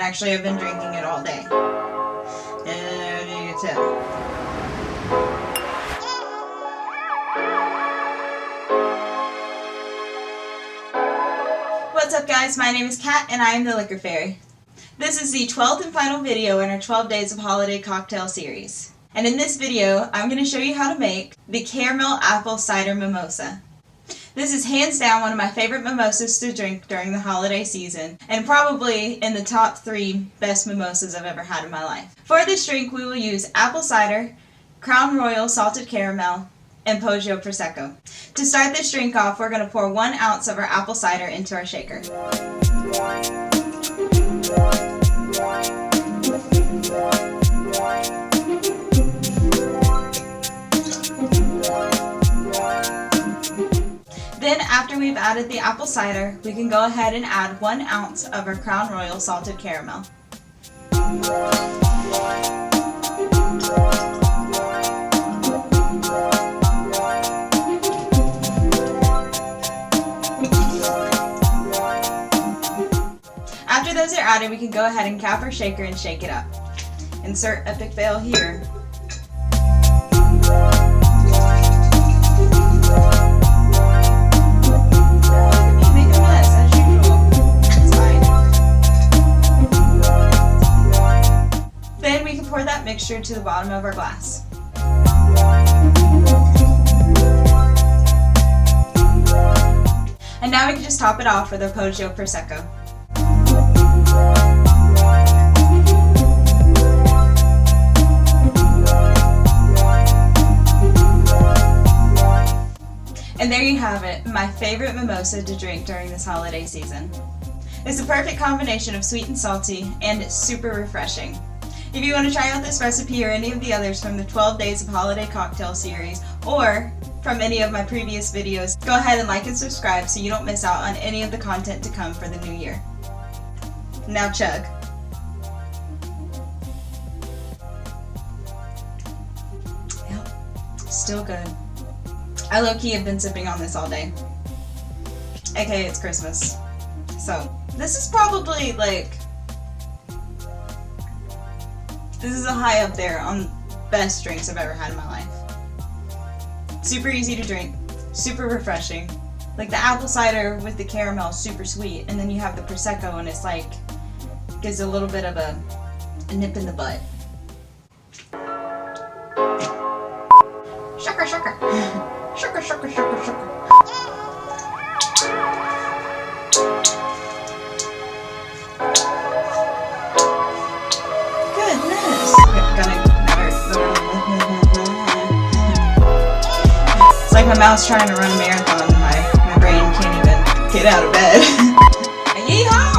And actually I've been drinking it all day. And you can tell. What's up guys, my name is Kat and I am the Liquor Fairy. This is the 12th and final video in our 12 Days of Holiday Cocktail series. And in this video, I'm going to show you how to make the Caramel Apple Cider Mimosa. This is hands down one of my favorite mimosas to drink during the holiday season, and probably in the top 3 best mimosas I've ever had in my life. For this drink, we will use apple cider, Crown Royal salted caramel, and Poggio Prosecco. To start this drink off, we're going to pour 1 ounce of our apple cider into our shaker. Then after we've added the apple cider, we can go ahead and add 1 ounce of our Crown Royal salted caramel. After those are added, we can go ahead and cap our shaker and shake it up. Insert epic fail here. Pour that mixture to the bottom of our glass. And now we can just top it off with our Poggio Prosecco. And there you have it, my favorite mimosa to drink during this holiday season. It's a perfect combination of sweet and salty, and it's super refreshing. If you want to try out this recipe or any of the others from the 12 Days of Holiday Cocktail series, or from any of my previous videos, go ahead and like and subscribe so you don't miss out on any of the content to come for the new year. Now chug. Yep, still good. I low-key have been sipping on this all day. AKA it's Christmas. So, this is probably like... This is a high up there on best drinks I've ever had in my life. Super easy to drink, super refreshing. Like the apple cider with the caramel, super sweet, and then you have the Prosecco and it's like, gives a little bit of a nip in the butt. Sugar, sugar. Sugar, sugar, sugar, sugar. It's like my mouth's trying to run a marathon and my brain can't even get out of bed. Yeehaw!